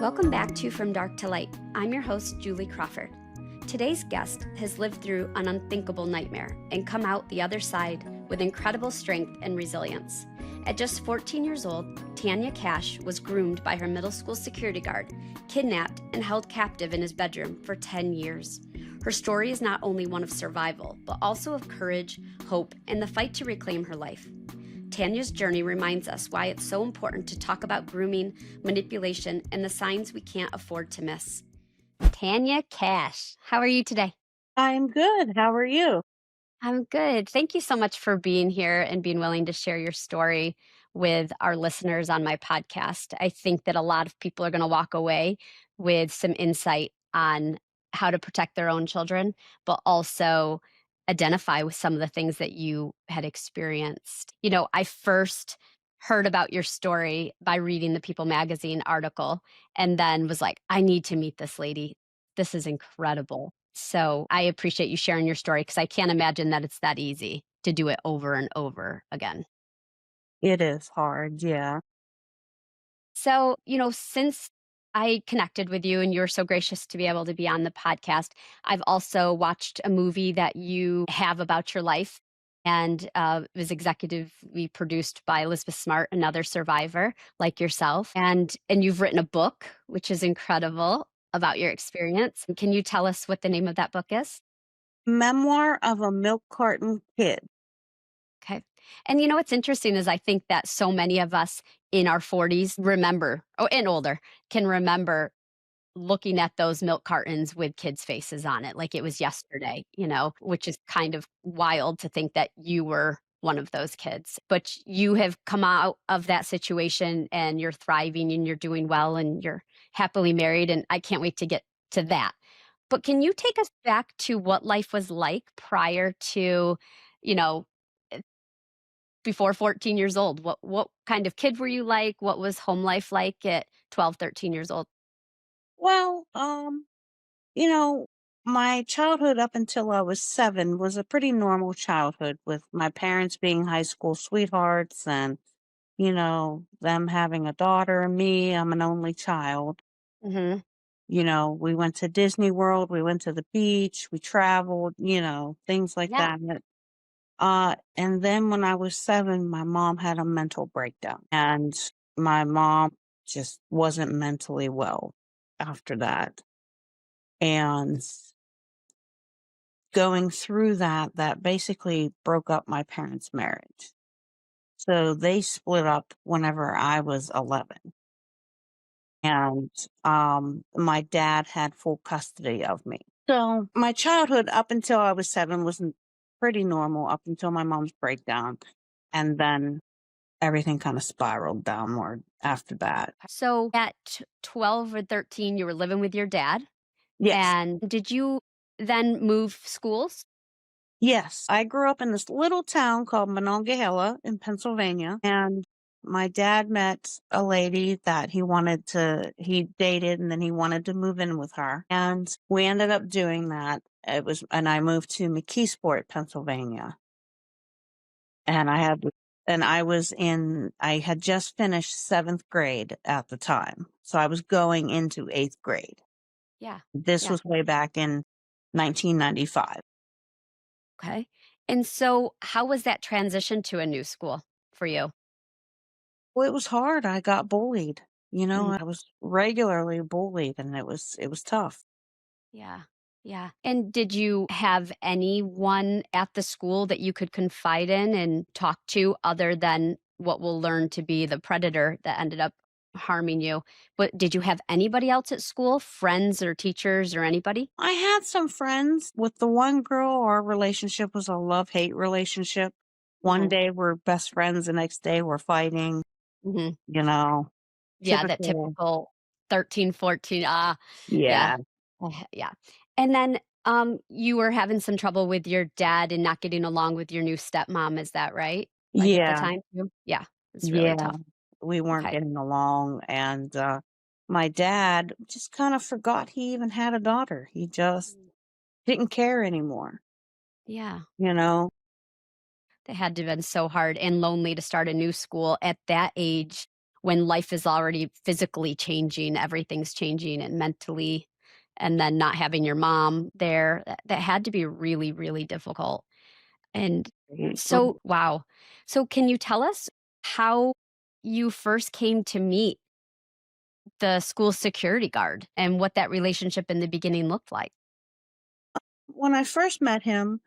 Welcome back to From Dark to Light. I'm your host, Julie Crawford. Today's guest has lived through an unthinkable nightmare and come out the other side with incredible strength and resilience. At just 14 years old, Tanya Kach was groomed by her middle school security guard, kidnapped and held captive in his bedroom for 10 years. Her story is not only one of survival, but also of courage, hope, and the fight to reclaim her life. Tanya's journey reminds us why it's so important to talk about grooming, manipulation, and the signs we can't afford to miss. Tanya Kach, how are you today? I'm good. How are you? I'm good. Thank you so much for being here and being willing to share your story with our listeners on my podcast. I think that a lot of people are going to walk away with some insight on how to protect their own children, but also identify with some of the things that you had experienced. You know, I first heard about your story by reading the People magazine article and then was like, I need to meet this lady. This is incredible. So I appreciate you sharing your story because I can't imagine that it's that easy to do it over and over again. It is hard, yeah. So, since I connected with you and you're so gracious to be able to be on the podcast, I've also watched a movie that you have about your life. And it was executively produced by Elizabeth Smart, another survivor like yourself. And you've written a book, which is incredible, about your experience. Can you tell us what the name of that book is? Memoir of a Milk Carton Kid. Okay. And you know what's interesting is I think that so many of us in our 40s remember, oh, and older, can remember looking at those milk cartons with kids' faces on it like it was yesterday, which is kind of wild to think that you were one of those kids. But you have come out of that situation and you're thriving and you're doing well and you're happily married. And I can't wait to get to that. But can you take us back to what life was like prior to, you know, before 14 years old? What kind of kid were you like? What was home life like at 12, 13 years old? Well, you know, my childhood up until I was 7 was a pretty normal childhood with my parents being high school sweethearts and, them having a daughter and me. I'm an only child. Mhm. We went to Disney World, we went to the beach, we traveled, things like Yeah. that. And then when I was 7, my mom had a mental breakdown, and my mom just wasn't mentally well after that. And going through that basically broke up my parents' marriage. So they split up whenever I was 11. And my dad had full custody of me. So my childhood up until I was 7 was pretty normal up until my mom's breakdown. And then everything kind of spiraled downward after that. So at 12 or 13, you were living with your dad. Yes. And did you then move schools? Yes. I grew up in this little town called Monongahela in Pennsylvania. And my dad met a lady that he dated and then he wanted to move in with her. And we ended up doing that. And I moved to McKeesport, Pennsylvania. And I had just finished 7th grade at the time. So I was going into 8th grade. Yeah. This Yeah. was way back in 1995. Okay. And so how was that transition to a new school for you? Well, it was hard. I got bullied. Mm, I was regularly bullied and it was tough. yeah. Yeah. And did you have anyone at the school that you could confide in and talk to other than what will learn to be the predator that ended up harming you? But did you have anybody else at school, friends or teachers or anybody? I had some friends. With the one girl, our relationship was a love-hate relationship. One Hmm. day we're best friends, the next day we're fighting, Hmm. you know, Yeah, that typical. typical 13, 14. Yeah. Yeah. Yeah. And then you were having some trouble with your dad and not getting along with your new stepmom, is that right? Like at the Yeah. time too? Yeah. It's really Yeah. tough. We weren't Okay. getting along, and my dad just kind of forgot he even had a daughter. He just Mm. didn't care anymore, Yeah. you know? They had to have been so hard and lonely to start a new school at that age when life is already physically changing, everything's changing and mentally, and then not having your mom there, that had to be really, really difficult. And Mhm. so wow. So can you tell us how you first came to meet the school security guard and what that relationship in the beginning looked like? When I first met him,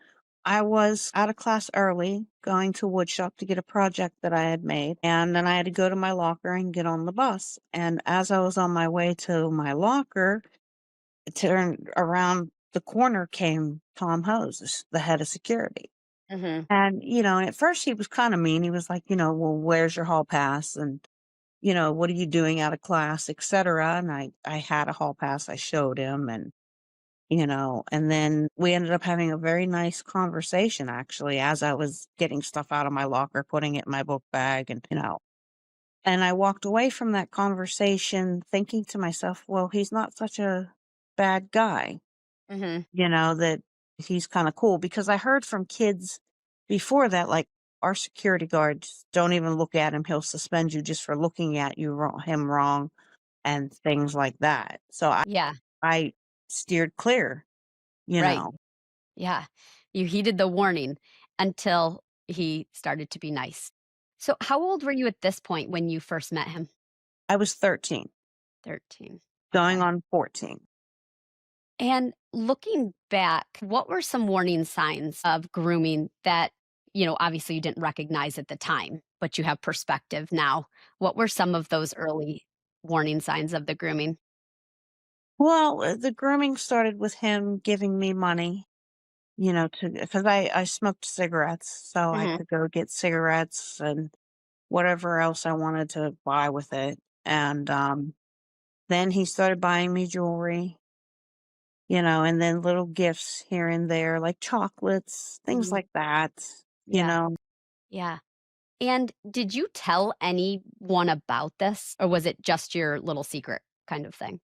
I was out of class early, going to woodshop to get a project that I had made, and then I had to go to my locker and get on the bus. And as I was on my way to my locker, it turned around the corner came Tom Hose, the head of security. Mhm. And, and at first he was kind of mean. He was like, well, where's your hall pass? And, what are you doing out of class, et cetera. And I had a hall pass. I showed him and then we ended up having a very nice conversation actually as I was getting stuff out of my locker, putting it in my book bag and I walked away from that conversation thinking to myself, well, he's not such a bad guy, Mhm. that he's kind of cool because I heard from kids before that, like, our security guards don't even look at him. He'll suspend you just for looking at him wrong and things like that. So Yeah, I steered clear, you right. know. Yeah. You heeded the warning until he started to be nice. So how old were you at this point when you first met him? I was 13, 13. going Okay. on 14. And looking back, what were some warning signs of grooming that, obviously you didn't recognize at the time, but you have perspective now? What were some of those early warning signs of the grooming? Well, the grooming started with him giving me money, to because I smoked cigarettes, so I Mhm. could go get cigarettes and whatever else I wanted to buy with it. And then he started buying me jewelry, and then little gifts here and there, like chocolates, things Mhm. like that, you Yeah. know. Yeah. And did you tell anyone about this, or was it just your little secret kind of thing?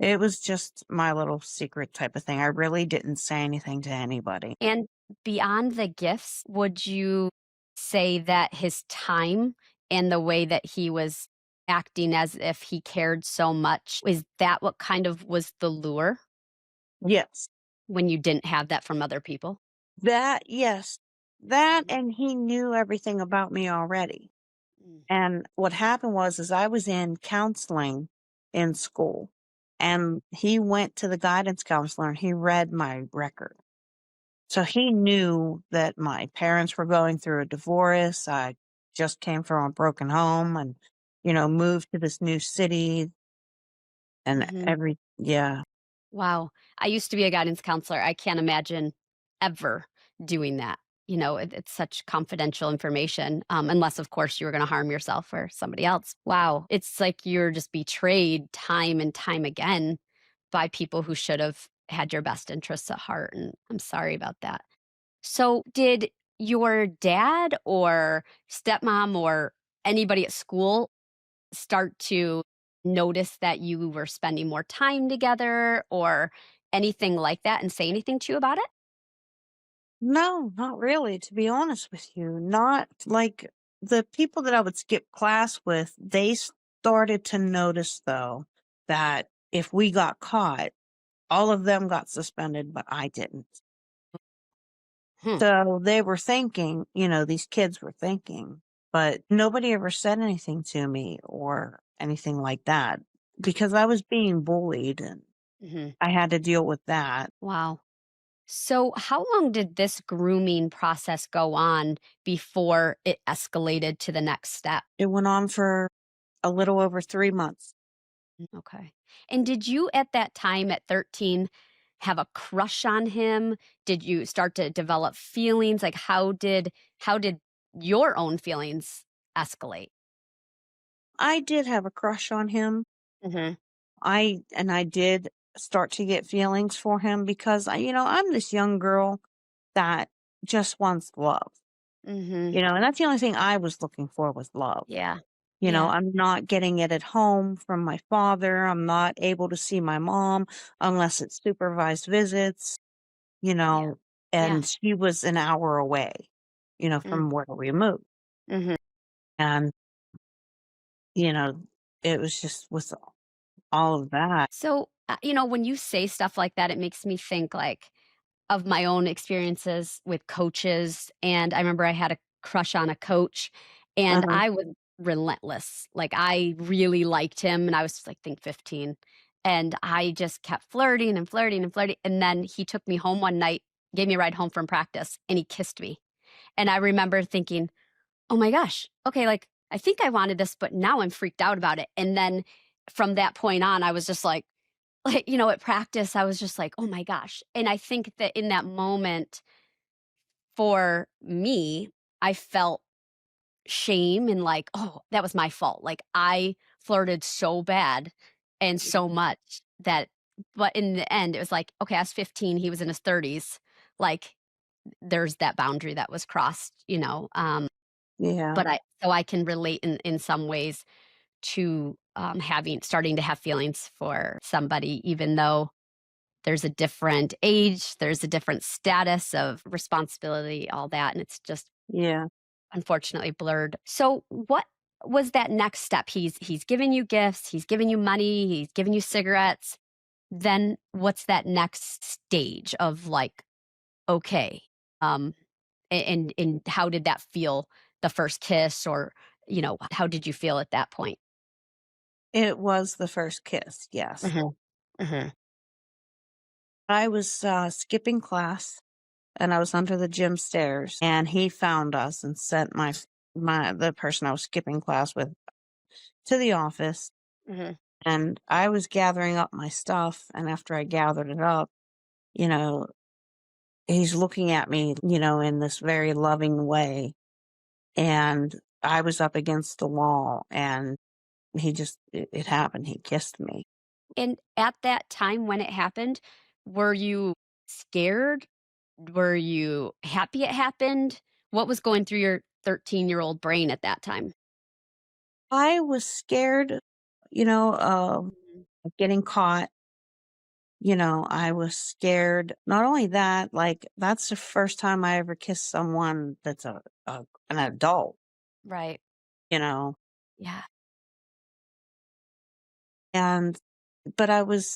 It was just my little secret type of thing. I really didn't say anything to anybody. And beyond the gifts, would you say that his time and the way that he was acting as if he cared so much, is that what kind of was the lure Yes. when you didn't have that from other people? Yes. That Mhm. and he knew everything about me already. Mm. And what happened was I was in counseling in school, and he went to the guidance counselor and he read my record. So he knew that my parents were going through a divorce. I just came from a broken home and, moved to this new city and Mhm. yeah. Wow. I used to be a guidance counselor. I can't imagine ever doing that. It's such confidential information, unless, of course, you were going to harm yourself or somebody else. Wow. It's like you're just betrayed time and time again by people who should have had your best interests at heart. And I'm sorry about that. So, did your dad or stepmom or anybody at school start to notice that you were spending more time together or anything like that and say anything to you about it? No, not really, to be honest with you. Not like the people that I would skip class with, they started to notice though that if we got caught, all of them got suspended, but I didn't. Hmm. So they were thinking, these kids were thinking, but nobody ever said anything to me or anything like that because I was being bullied and Mhm. I had to deal with that. Wow. So, how long did this grooming process go on before it escalated to the next step? It went on for a little over 3 months. Okay. And did you at that time at 13 have a crush on him? Did you start to develop feelings? Like how did your own feelings escalate? I did have a crush on him. Mhm. I did start to get feelings for him because I'm this young girl that just wants love. Mhm. And that's the only thing I was looking for was love. Yeah. Yeah. I'm not getting it at home from my father. I'm not able to see my mom unless it's supervised visits, you Yeah. know, Yeah. and she was an hour away, Mm. from where we moved. Mhm. And, you know, it was just with all of that. So, when you say stuff like that, it makes me think like of my own experiences with coaches. And I remember I had a crush on a coach and Uh-huh. I was relentless. Like I really liked him and I was like, think 15. And I just kept flirting and flirting and flirting. And then he took me home one night, gave me a ride home from practice, and he kissed me. And I remember thinking, oh my gosh, okay, like I think I wanted this, but now I'm freaked out about it. And then from that point on, I was just like, at practice, I was just like, "Oh my gosh." And I think that in that moment, for me, I felt shame and like, "Oh, that was my fault." Like, I flirted so bad and so much that but in the end, it was like, okay, I was 15, he was in his 30s. Like, there's that boundary that was crossed. Yeah. But I can relate in some ways to, having starting to have feelings for somebody even though there's a different age, there's a different status of responsibility, all that, and it's just Yeah. unfortunately blurred. So what was that next step? He's given you gifts, he's given you money, he's given you cigarettes. Then what's that next stage of like, okay, um, and how did that feel? The first kiss, or how did you feel at that point? It was the first kiss, yes. Mhm, mhm. I was, skipping class, and I was under the gym stairs, and he found us and sent the person I was skipping class with to the office, Mhm. and I was gathering up my stuff, and after I gathered it up, you know, he's looking at me, in this very loving way, and I was up against the wall, and it happened, he kissed me. And at that time when it happened, were you scared? Were you happy it happened? What was going through your 13-year-old brain at that time? I was scared, Mhm. of getting caught. I was scared. Not only that, like, that's the first time I ever kissed someone that's an adult, Right. you know, Yeah. and but I was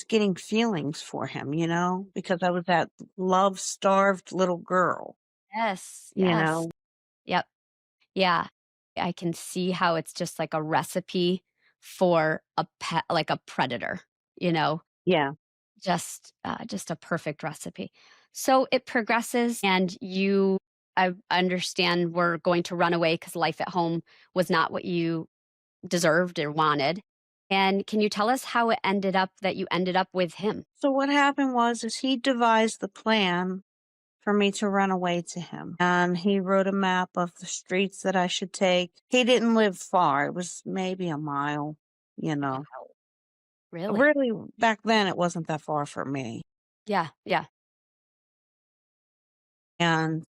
getting feelings for him, because I was that love-starved little girl, Yes. you Yes. know? Yep. Yeah. I can see how it's just like a recipe for a pet, like a predator, you know? Yeah. Just a perfect recipe. So it progresses and I understand were going to run away because life at home was not what you deserved or wanted. And can you tell us how it ended up that you ended up with him? So what happened was is he devised the plan for me to run away to him, and he wrote a map of the streets that I should take. He didn't live far. It was maybe a mile, you know. Wow. Really? Really, back then, it wasn't that far for me. Yeah, yeah. And,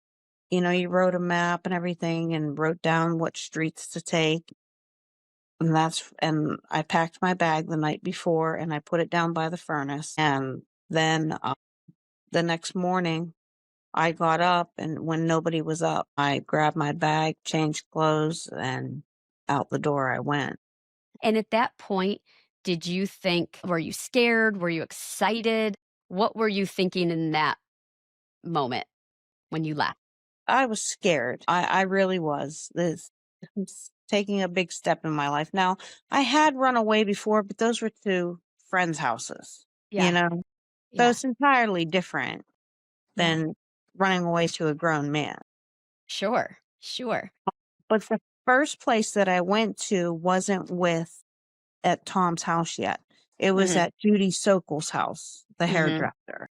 he wrote a map and everything and wrote down what streets to take. And I packed my bag the night before and I put it down by the furnace. And then the next morning, I got up, and when nobody was up, I grabbed my bag, changed clothes, and out the door I went. And at that point, did you think, were you scared? Were you excited? What were you thinking in that moment when you left? I was scared. I really was. This was taking a big step in my life. Now, I had run away before, but those were to friends' houses, you Yeah, know? So yeah, it's entirely different yeah. than running away to a grown man. Sure, sure. But the first place that I went to wasn't at Tom's house yet. It was Mhm, at Judy Sokol's house, the mhm. hairdresser.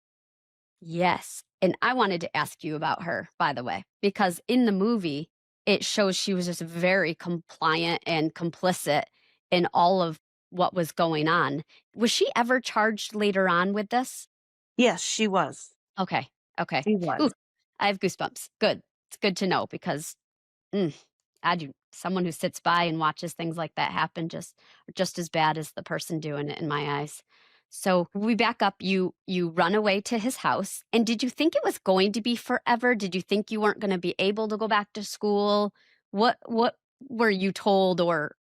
Yes, and I wanted to ask you about her, by the way, because in the movie, it shows she was just very compliant and complicit in all of what was going on. Was she ever charged later on with this? Yes, she was. Okay, okay. She Ooh, was. I have goosebumps. Good. It's good to know because mm, I do. Someone who sits by and watches things like that happen just as bad as the person doing it in my eyes. So we back up. You run away to his house, and did you think it was going to be forever? Did you think you weren't going to be able to go back to school? What were you told, or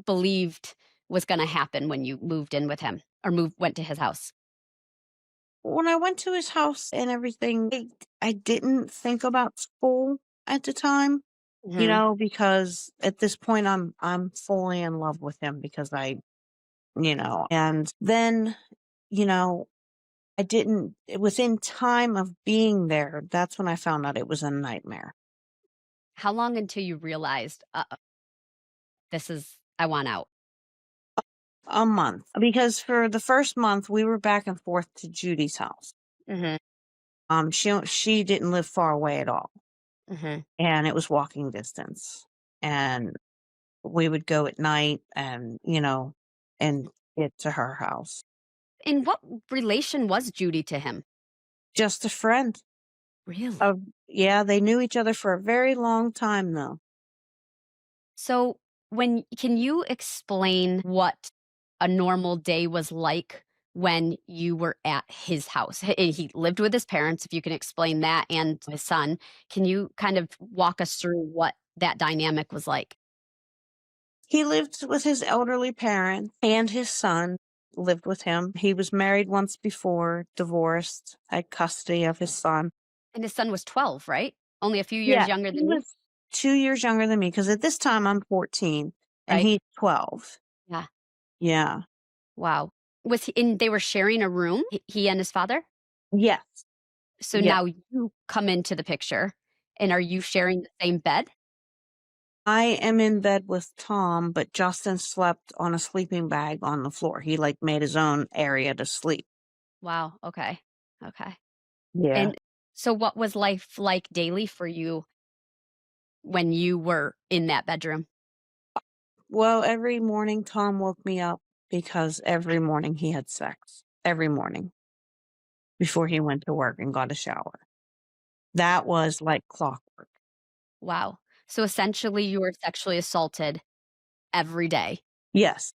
believed was gonna happen when you moved in with him or went to his house? When I went to his house and everything, I didn't think about school at the time, Mhm. because at this point I'm fully in love with him because and then, you know, I didn't within time of being there, that's when I found out it was a nightmare. How long until you realized, this is I want out"? A month. Because for the first month we were back and forth to Judy's house. Mhm, She didn't live far away at all, mhm. and it was walking distance. And we would go at night and get to her house. And what relation was Judy to him? Just a friend Really? of Yeah, they knew each other for a very long time though. So, when can you explain what a normal day was like when you were at his house? He lived with his parents, if you can explain that, and his son. Can you kind of walk us through what that dynamic was like? He lived with his elderly parents, and his son lived with him. He was married once before, divorced, had custody of his son. And his son was 12, right? Only a few years Yeah, younger he than you, was 2 years younger than me because at this time I'm 14 and right? he's 12. Yeah. Yeah. Wow. Was he and they were sharing a room, he and his father? Yes. So Yes. now you come into the picture, and are you sharing the same bed? I am in bed with Tom, but Justin slept on a sleeping bag on the floor. He, like, made his own area to sleep. Wow, okay. Okay. Yeah. And so what was life like daily for you when you were in that bedroom? Well, every morning Tom woke me up because every morning he had sex. Every morning before he went to work and got a shower. That was like clockwork. Wow. So essentially you were sexually assaulted every day Yes,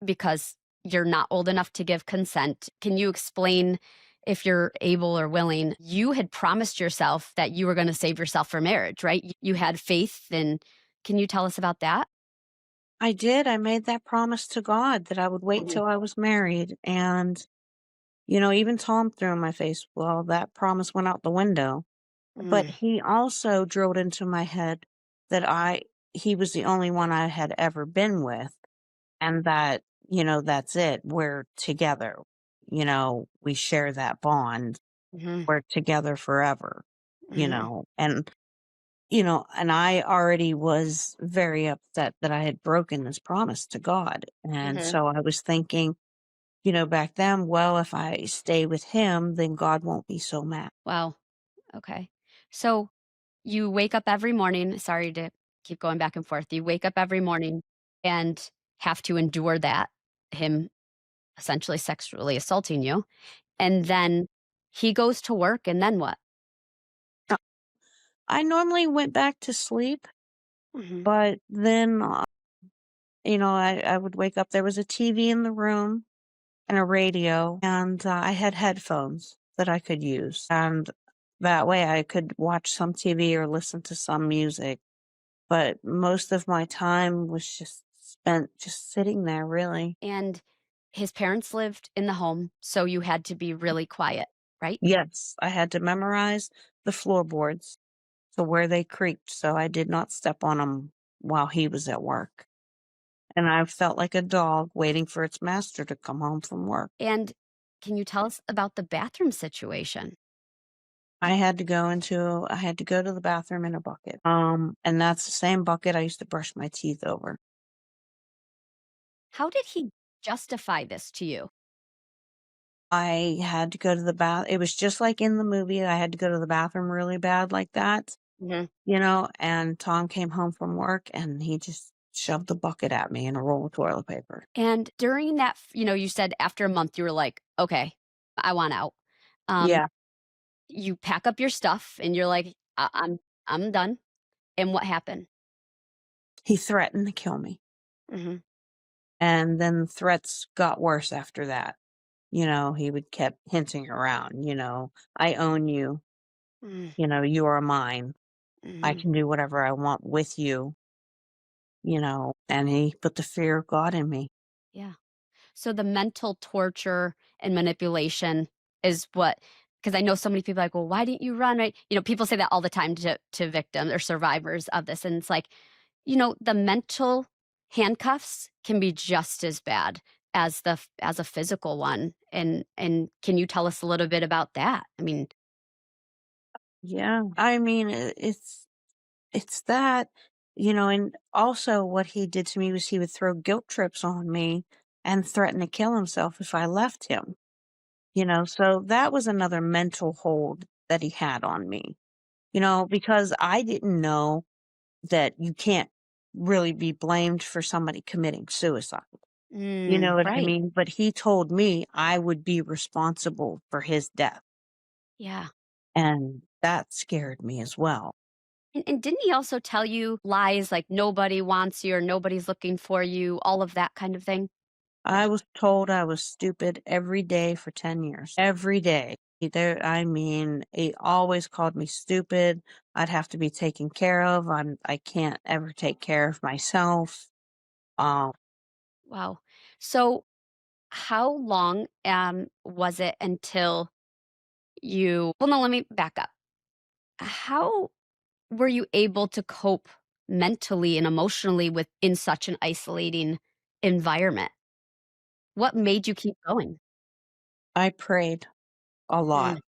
because you're not old enough to give consent. Can you explain, if you're able or willing, you had promised yourself that you were going to save yourself for marriage, right? You had faith, and can you tell us about that? I did. I made that promise to God that I would wait Mhm, till I was married. And, even Tom threw in my face, well, that promise went out the window. But mm, he also drilled into my head that he was the only one I had ever been with, and that, that's it. We're together. We share that bond. mhm, We're together forever, mhm, and I already was very upset that I had broken this promise to God. And mhm. so I was thinking, back then, well, if I stay with him, then God won't be so mad. Wow. Okay. So you wake up every morning. Sorry to keep going back and forth. You wake up every morning and have to endure that, him essentially sexually assaulting you. And then he goes to work. And then what? Uh, I normally went back to sleep, Hmm. but then, I would wake up. There was a TV in the room and a radio, and I had headphones that I could use. And that way I could watch some TV or listen to some music. But most of my time was just spent just sitting there, really. And his parents lived in the home. So you had to be really quiet, right? Yes, I had to memorize the floorboards to where they creaked so I did not step on them while he was at work. And I felt like a dog waiting for its master to come home from work. And can you tell us about the bathroom situation? I had to go to the bathroom in a bucket. And that's the same bucket I used to brush my teeth over. How did he justify this to you? I had to go to the it was just like in the movie. I had to go to the bathroom really bad like that, and Tom came home from work and he just shoved the bucket at me and a roll of toilet paper. And during that, you said after a month you were like, "Okay, I want out." Um, Yeah. you pack up your stuff and you're like, I'm done." And what happened? He threatened to kill me. Mhm. And then the threats got worse after that. He would kept hinting around, I own you, Mm, you are mine. I mhm. can do whatever I want with you. and he put the fear of God in me. Yeah. So the mental torture and manipulation is what, because I know so many people are like, well, why didn't you run? Right. People say that all the time to victims or survivors of this. And it's like, the mental handcuffs can be just as bad as as a physical one. And can you tell us a little bit about that? I mean, Yeah. I mean, it's that, and also what he did to me was he would throw guilt trips on me and threaten to kill himself if I left him. So that was another mental hold that he had on me, because I didn't know that you can't really be blamed for somebody committing suicide. You know what I right. mean? But he told me I would be responsible for his death. Yeah. And that scared me as well. And didn't he also tell you lies like nobody wants you or nobody's looking for you, all of that kind of thing? I was told I was stupid every day for 10 years. Every day. I mean, he always called me stupid. I'd have to be taken care of. I can't ever take care of myself. Um, Wow. So how long was it until well, no, let me back up. How were you able to cope mentally and emotionally within such an isolating environment? What made you keep going? I prayed a Mm, lot.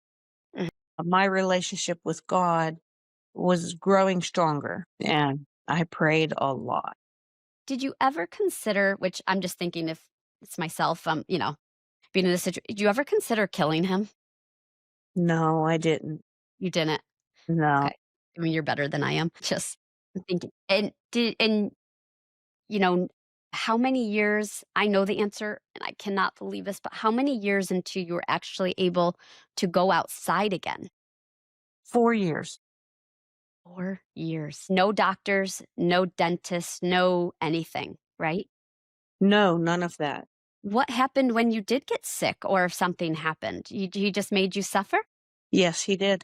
mhm. My relationship with God was growing stronger, and I prayed a lot. Did you ever consider, which I'm just thinking if it's myself, being in this situation, did you ever consider killing him? No, I didn't. You didn't. No. Okay. I mean, you're better than I am. Just I'm thinking. And you know, how many years, I know the answer and I cannot believe this, but how many years until you were actually able to go outside again? 4 years. 4 years. No doctors, no dentists, no anything, right? No, none of that. What happened when you did get sick or if something happened? He just made you suffer? Yes, he did.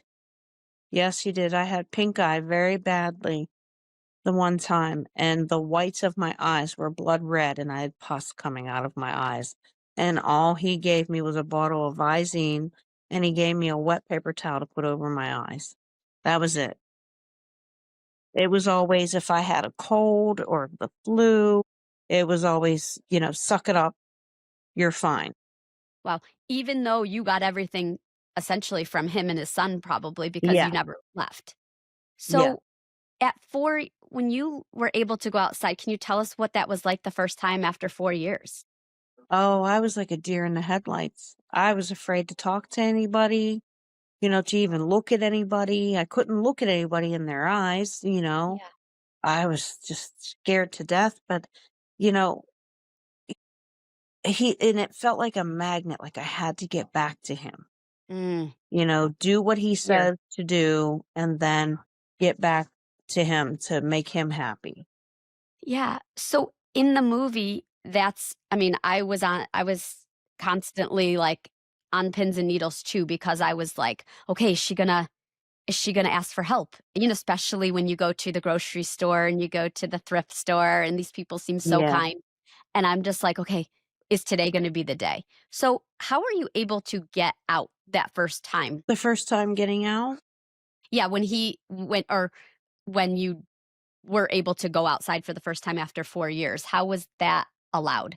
Yes, he did. I had pink eye very badly the one time, and the whites of my eyes were blood red, and I had pus coming out of my eyes. And all he gave me was a bottle of Visine, and he gave me a wet paper towel to put over my eyes. That was it. It was always if I had a cold or the flu, it was always, suck it up, you're fine. Wow. Even though you got everything essentially from him and his son probably because Yeah, you never left. yeah. So at 4, when you were able to go outside, can you tell us what that was like the first time after 4 years? Oh, I was like a deer in the headlights. I was afraid to talk to anybody, to even look at anybody. I couldn't look at anybody in their eyes. Yeah. I was just scared to death, but, you know, and it felt like a magnet, like I had to get back to him, Mm, do what he here. says to do and then get back to him to make him happy. Yeah. So in the movie, I mean, I was constantly like on pins and needles too because I was like, okay, is she gonna ask for help? Especially when you go to the grocery store and you go to the thrift store and these people seem so Yeah. kind. And I'm just like, okay, is today gonna be the day? So how are you able to get out that first time? The first time getting out, Yeah, when he went or when you were able to go outside for the first time after 4 years, how was that allowed?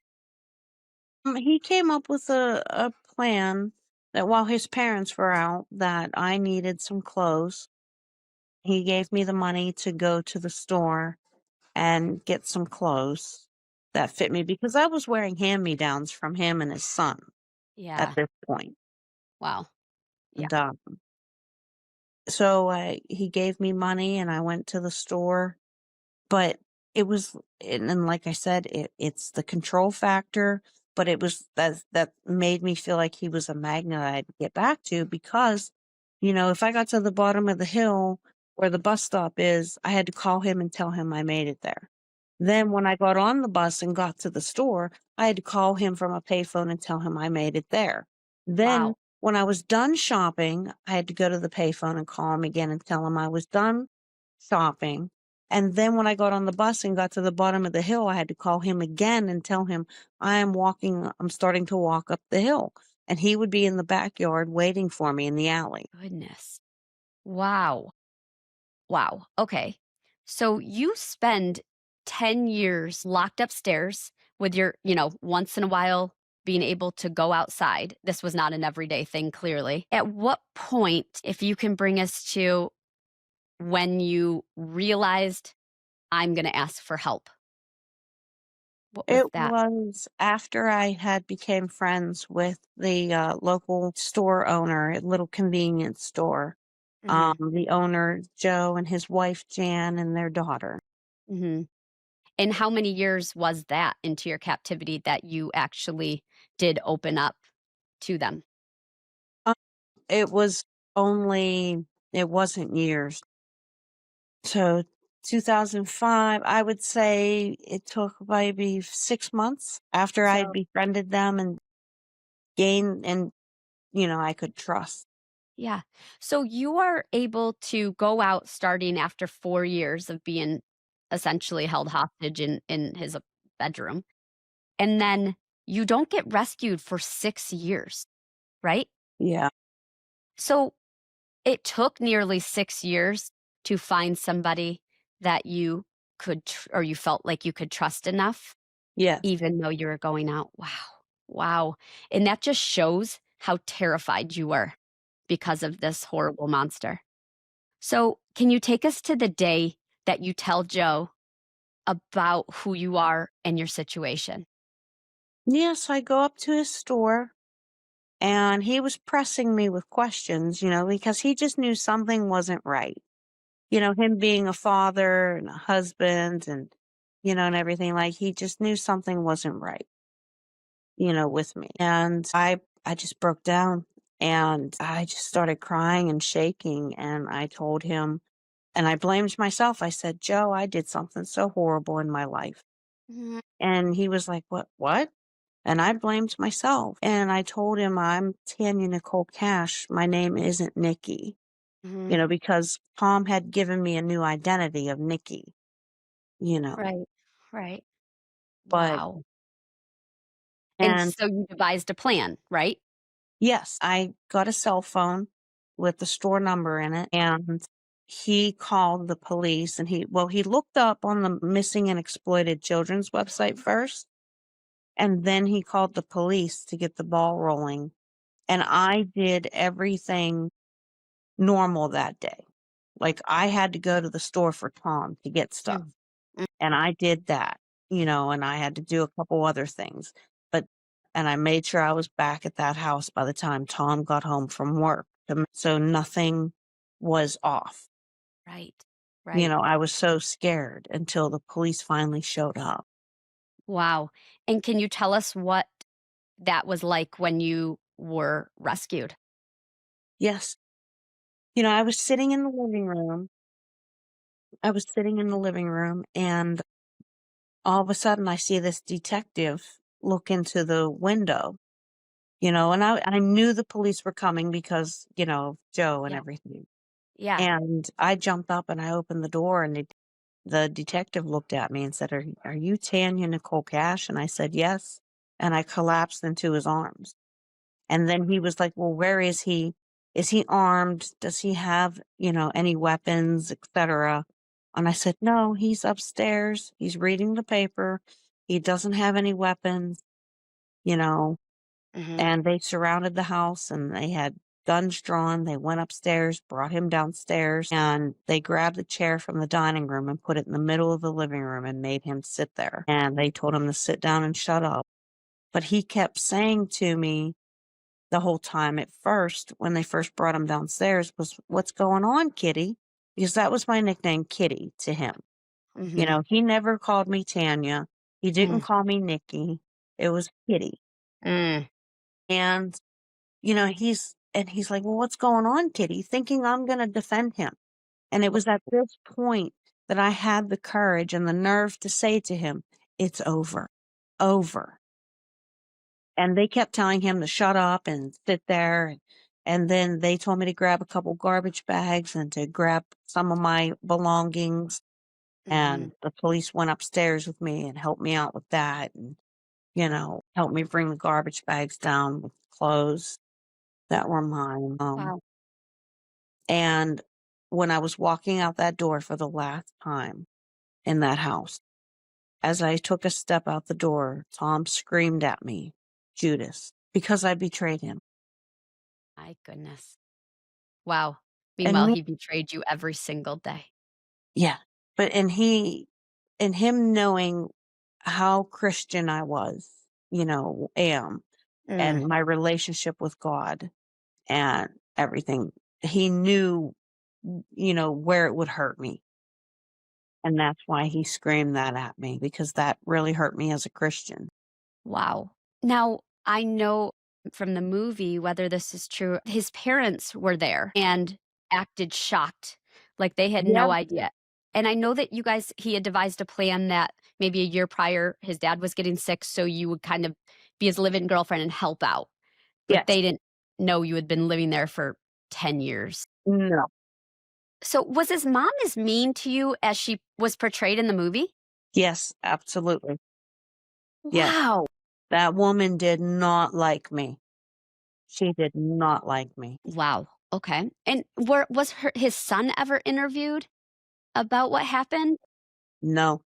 he came up with a plan that while his parents were out, that I needed some clothes. He gave me the money to go to the store and get some clothes that fit me because I was wearing hand-me-downs from him and his son at Yeah. this point. Wow. Yeah. And, so he gave me money and I went to the store, but it was and like I said, it's the control factor, but it was that made me feel like he was a magnet I'd get back to because, if I got to the bottom of the hill where the bus stop is, I had to call him and tell him I made it there. Then when I got on the bus and got to the store, I had to call him from a payphone and tell him I made it there. Then Wow. when I was done shopping, I had to go to the payphone and call him again and tell him I was done shopping And then when I got on the bus and got to the bottom of the hill, I had to call him again and tell him, I'm starting to walk up the hill. And he would be in the backyard waiting for me in the alley. Goodness. Wow. Wow. Okay. So you spend 10 years locked upstairs with your, once in a while being able to go outside. This was not an everyday thing, clearly. At what point, if you can bring us to when you realized I'm going to ask for help, what was It that? was after I had became friends with the local store owner, a little convenience store. Hmm. The owner, Joe, and his wife, Jan, and their daughter. Hmm. And how many years was that into your captivity that you actually did open up to them? Um, it was only, it wasn't years. So 2005, I would say it took maybe 6 months after I had So, befriended them and gained, and, I could trust. yeah. So you are able to go out starting after 4 years of being essentially held hostage in his bedroom. And then you don't get rescued for 6 years, right? Yeah. So it took nearly 6 years to find somebody that you or you felt like you could trust enough, Yes. even though you were going out. Wow. Wow. And that just shows how terrified you were because of this horrible monster. So, can you take us to the day that you tell Joe about who you are and your situation? Yes, I go up to his store and he was pressing me with questions, because he just knew something wasn't right. Him being a father and a husband and everything, like he just knew something wasn't right, with me. And I just broke down and I just started crying and shaking. And I told him, and I blamed myself. I said, Joe, I did something so horrible in my life. Mhm, And he was like, what? And I blamed myself. And I told him, I'm Tanya Nicole Cash. My name isn't Nikki, mhm. because Tom had given me a new identity of Nikki, you know. Right, right. But, Wow. And and so you devised a plan, right? yes, I got a cell phone with the store number in it. And he called the police and he looked up on the missing and exploited children's website first. And then he called the police to get the ball rolling. And I did everything normal that day. Like, I had to go to the store for Tom to get stuff, Mm, mm, and I did that, and I had to do a couple other things, but and I made sure I was back at that house by the time Tom got home from work, so nothing was off. right, right. I was so scared until the police finally showed up. Wow. And can you tell us what that was like when you were rescued? Yes. I was sitting in the living room. I was sitting in the living room, and all of a sudden, I see this detective look into the window. And I knew the police were coming because, of Joe and Yeah, everything. yeah. And I jumped up and I opened the door, and the detective looked at me and said, are you Tanya Nicole Cash? And I said, yes. And I collapsed into his arms. And then he was like, well, where is he? Is he armed? Does he have, any weapons, etc.? And I said, no, he's upstairs. He's reading the paper. He doesn't have any weapons, you know. Mhm, And they surrounded the house and they had guns drawn. They went upstairs, brought him downstairs, and they grabbed the chair from the dining room and put it in the middle of the living room and made him sit there. And they told him to sit down and shut up. But he kept saying to me the whole time at first, when they first brought him downstairs, was, what's going on, Kitty? Because that was my nickname, Kitty, to him. mhm, He never called me Tanya. He didn't mm, call me Nikki. It was Kitty. mm. And he's like, "Well, what's going on, Kitty?" Thinking I'm gonna defend him. And it Wha was at this point that I had the courage and the nerve to say to him, "It's over. Over." And they kept telling him to shut up and sit there, and then they told me to grab a couple garbage bags and to grab some of my belongings, Mhm. And the police went upstairs with me and helped me out with that and, helped me bring the garbage bags down with clothes that were mine. Wow. And when I was walking out that door for the last time in that house, as I took a step out the door, Tom screamed at me, Judas, because I betrayed him. My goodness. Wow. And Meanwhile, he betrayed you every single day. yeah, but and him knowing how Christian I was, am, Mm. and my relationship with God and everything, he knew, where it would hurt me. And that's why he screamed that at me because that really hurt me as a Christian. Wow. Now, I know from the movie, whether this is true, his parents were there and acted shocked, like they had Yeah. no idea. And I know that he had devised a plan that maybe a year prior, his dad was getting sick. So you would kind of be his live in girlfriend and help out. But Yes. they didn't know you had been living there for 10 years. No. So was his mom as mean to you as she was portrayed in the movie? Yes, absolutely. Yes. Wow. That woman did not like me. She did not like me. Wow. Okay. And was his son ever interviewed about what happened? No.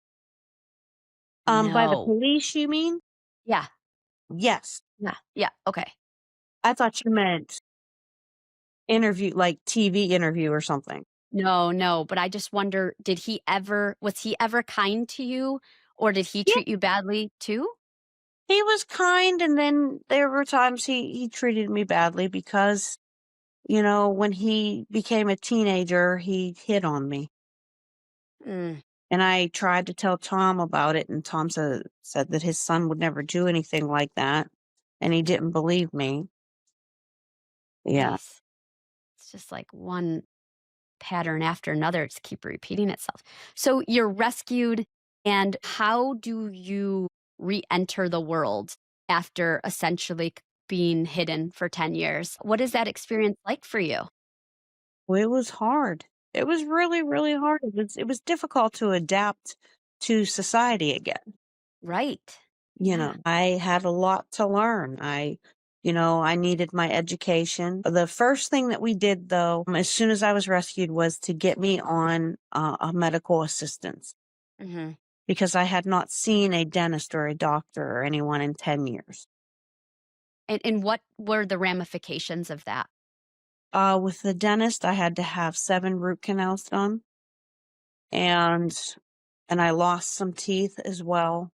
By the No. police, you mean? Yeah. Yes. Yeah. Yeah. Okay. I thought you meant interview, like TV interview or something. No, no, but I just wonder, was he ever kind to you or did he Yeah, treat you badly too? he was kind, and then there were times he treated me badly because, when he became a teenager, he hit on me. Mm, And I tried to tell Tom about it, and Tom said that his son would never do anything like that, and he didn't believe me. Yeah. geez. It's just like one pattern after another to keep repeating itself. So you're rescued, and how do you re-enter the world after essentially being hidden for 10 years? What is that experience like for you? Well, it was hard. It was really, really hard. It was difficult to adapt to society again. Right. Yeah. I had a lot to learn. I needed my education. The first thing that we did, though, as soon as I was rescued, was to get me on a medical assistance Mhm. because I had not seen a dentist or a doctor or anyone in 10 years. And what were the ramifications of that? With the dentist, I had to have 7 root canals done, and I lost some teeth as well.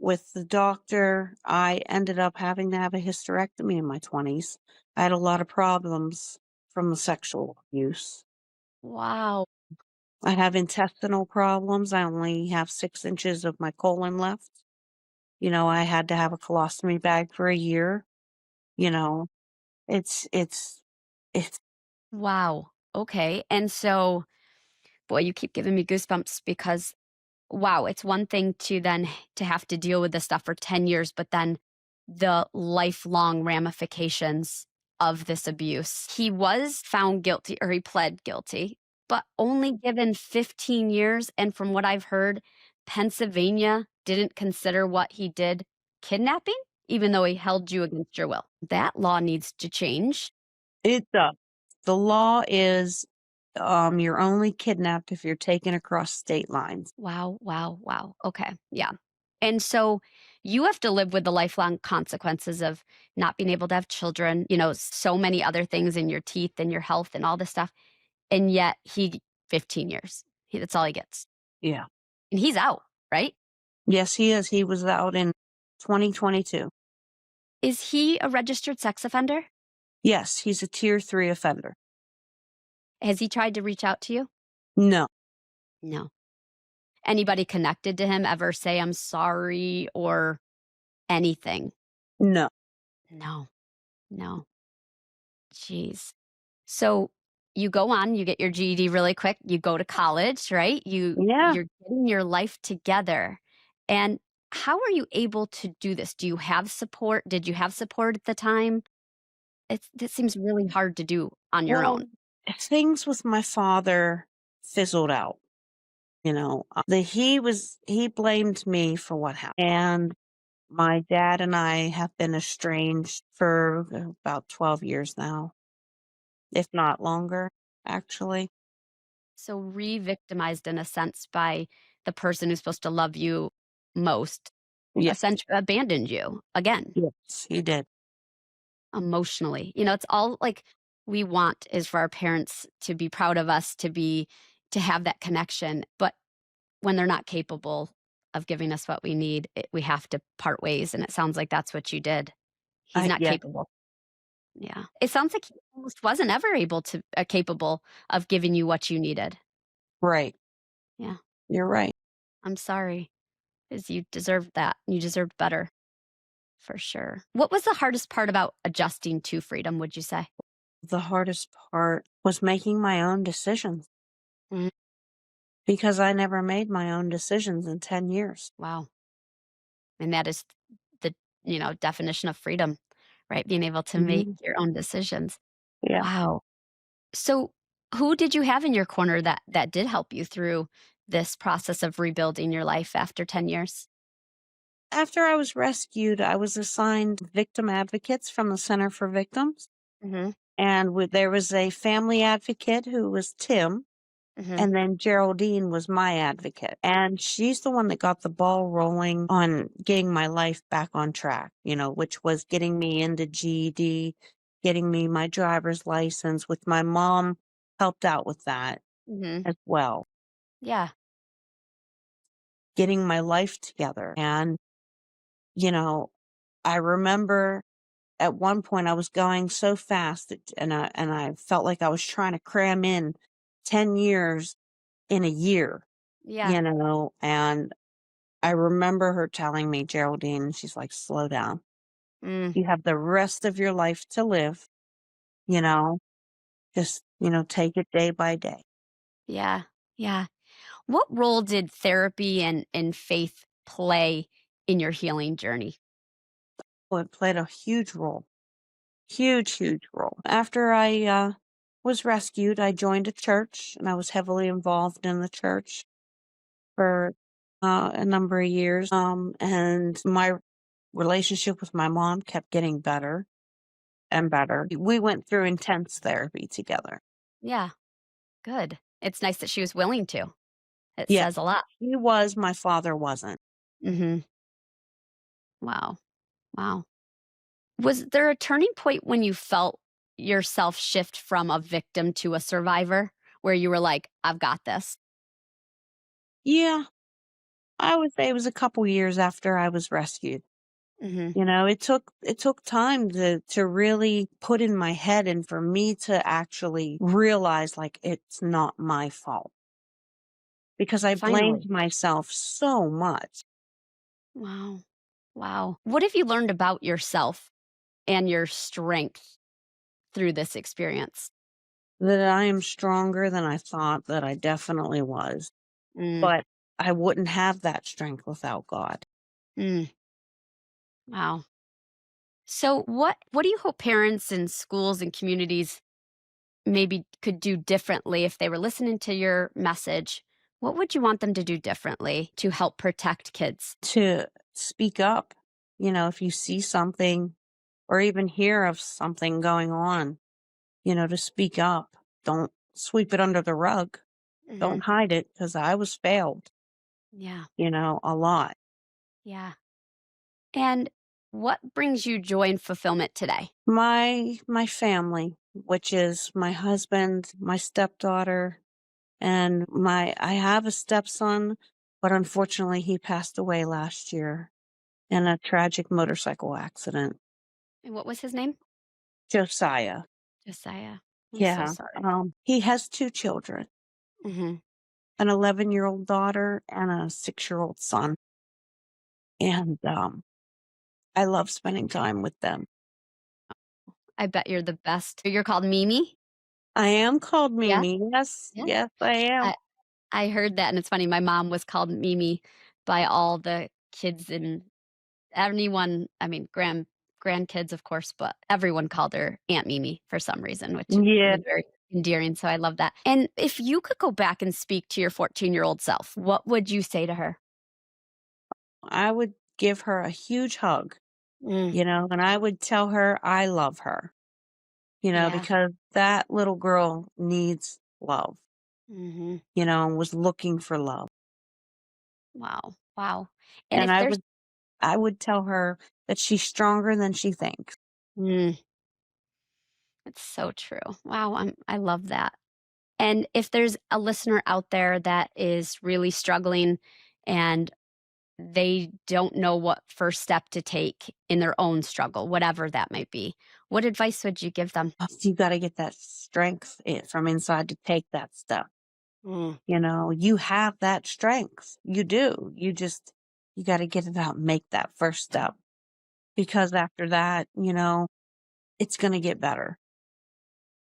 With the doctor, I ended up having to have a hysterectomy in my 20s. I had a lot of problems from the sexual abuse. Wow. I have intestinal problems. I only have 6 inches of my colon left. I had to have a colostomy bag for a year. You know, it's Wow. Okay. And so, boy, you keep giving me goosebumps because wow, it's one thing to then to have to deal with this stuff for 10 years, but then the lifelong ramifications of this abuse. He was found guilty or he pled guilty, but only given 15 years. And from what I've heard, Pennsylvania didn't consider what he did kidnapping, even though he held you against your will. That law needs to change. it the law is you're only kidnapped if you're taken across state lines. Wow, wow, wow. Okay. Yeah. And so you have to live with the lifelong consequences of not being able to have children, so many other things in your teeth and your health and all this stuff. And yet 15 years. That's all he gets. Yeah. And he's out, right? Yes, he is. He was out in 2022. Is he a registered sex offender? Yes, he's a tier 3 offender. Has he tried to reach out to you? No, No. Anybody connected to him ever say, I'm sorry or anything? no. No, no. Jeez. So you go on, you get your GED really quick, you go to college, right? Yeah. You're getting your life together. And how are you able to do this? Do you have support? Did you have support at the time? That seems really hard to do on your Well, own. things with my father fizzled out. He blamed me for what happened. And my dad and I have been estranged for about 12 years now, if not longer, actually. So re-victimized in a sense by the person who's supposed to love you most, Yes, essentially abandoned you again, yes, he did. emotionally. It's all like we want is for our parents to be proud of us, to have that connection. But when they're not capable of giving us what we need, we have to part ways. And it sounds like that's what you did. He's not Yeah, capable. Yeah. It sounds like he almost wasn't ever able to capable of giving you what you needed. right. Yeah. You're right. I'm sorry, because you deserved that. You deserved better for sure. What was the hardest part about adjusting to freedom, would you say? The hardest part was making my own decisions Mhm. because I never made my own decisions in 10 years. Wow. And that is the, definition of freedom, right? Being able to make Mhm. your own decisions. Yeah. Wow. So, who did you have in your corner that did help you through this process of rebuilding your life after 10 years? After I was rescued, I was assigned victim advocates from the Center for Victims. Mhm. And there was a family advocate who was Tim, Mhm. and then Geraldine was my advocate. And she's the one that got the ball rolling on getting my life back on track, which was getting me into GED, getting me my driver's license, with my mom helped out with that Mhm. as well, Yeah. getting my life together. And, you know, I remember at one point I was going so fast and I felt like I was trying to cram in 10 years in a year, Yeah. and I remember her telling me, "Geraldine," she's like, "Slow down. Mm. You have the rest of your life to live, you know, just, take it day by day." Yeah. Yeah. What role did therapy and faith play in your healing journey? Well, it played a huge role, huge, huge role. After I was rescued, I joined a church and I was heavily involved in the church for a number of years. And my relationship with my mom kept getting better and better. We went through intense therapy together. Yeah. Good. It's nice that she was willing to. It Yeah, says a lot. he was, my father wasn't. Mhm. Wow. Wow. Was there a turning point when you felt yourself shift from a victim to a survivor where you were like, "I've got this"? Yeah, I would say it was a couple years after I was rescued. Mhm. It took time to really put in my head and for me to actually realize, like, it's not my fault because I Finally. blamed myself so much. Wow. Wow. What have you learned about yourself and your strength through this experience? That I am stronger than I thought that I definitely was, Mm. but I wouldn't have that strength without God. Mm. Wow. So what do you hope parents and schools and communities maybe could do differently if they were listening to your message? What would you want them to do differently to help protect kids? To speak up, if you see something or even hear of something going on, to speak up. Don't sweep it under the rug. Mhm. Don't hide it because I was failed, Yeah. a lot. Yeah. And what brings you joy and fulfillment today? My family, which is my husband, my stepdaughter, and I have a stepson, but unfortunately he passed away last year in a tragic motorcycle accident. And what was his name? Josiah. Josiah. I'm so Yeah. sorry. He has 2 children, Mhm. an 11-year-old daughter and a 6-year-old son, and, I love spending time with them. I bet you're the best. You're called Mimi? I am called Yeah? Mimi. Yes, Yeah. yes, I am. I heard that, and it's funny, my mom was called Mimi by all the kids and anyone, I mean, grandkids, of course, but everyone called her Aunt Mimi for some reason, which Yeah, was very endearing. So I love that. And if you could go back and speak to your 14-year-old self, what would you say to her? I would give her a huge hug, Mm, and I would tell her I love her, yeah. because that little girl needs love, Hmm. and was looking for love. Wow. Wow. And And if I there's, would I would tell her that she's stronger than she thinks. mm, it's so true. Wow. I love that. And if there's a listener out there that is really struggling and they don't know what first step to take in their own struggle, whatever that might be, what advice would you give them? You gotta get that strength from inside to take that step. Mm. You have that strength. You do. You gotta get it out and make that first step. Because after that, it's gonna get better.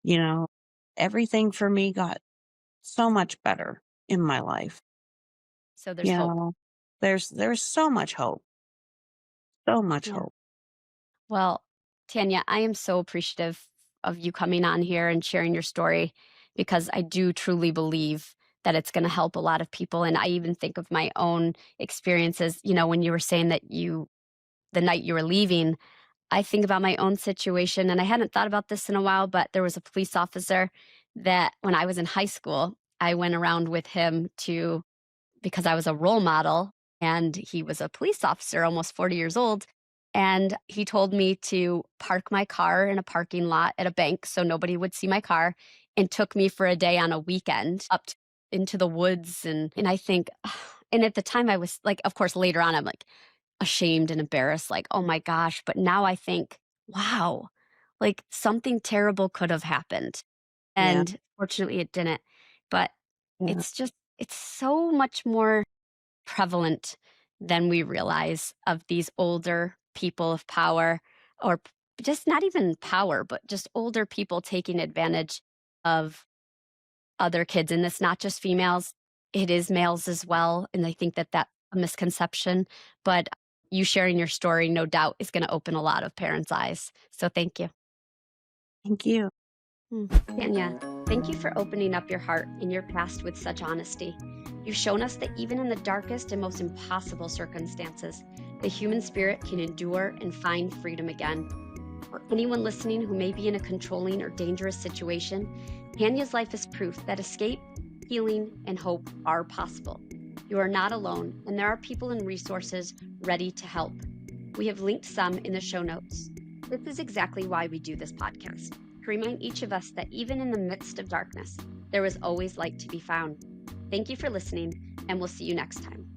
You know, Everything for me got so much better in my life. So there's You hope. know, there's so much hope, so much Yeah. hope. Well, Tanya, I am so appreciative of you coming on here and sharing your story because I do truly believe that it's going to help a lot of people. And I even think of my own experiences, when you were saying that the night you were leaving, I think about my own situation. And I hadn't thought about this in a while, but there was a police officer that when I was in high school, I went around with him because I was a role model and he was a police officer, almost 40 years old. And he told me to park my car in a parking lot at a bank so nobody would see my car and took me for a day on a weekend into the woods. And I think, and at the time I was like, of course, later on, I'm like ashamed and embarrassed, like, oh my gosh. But now I think, wow, like something terrible could have happened. Yeah, And fortunately, it didn't. But yeah, it's so much more prevalent than we realize of these older people of power or just not even power, but just older people taking advantage of other kids. And it's not just females, it is males as well. And I think that that's a misconception. But you sharing your story, no doubt, is going to open a lot of parents' eyes. So thank you. thank you. Tanya, thank you for opening up your heart and your past with such honesty. You've shown us that even in the darkest and most impossible circumstances, the human spirit can endure and find freedom again. For anyone listening who may be in a controlling or dangerous situation, Tanya's life is proof that escape, healing, and hope are possible. You are not alone, and there are people and resources ready to help. We have linked some in the show notes. This is exactly why we do this podcast, to remind each of us that even in the midst of darkness, there is always light to be found. Thank you for listening, and we'll see you next time.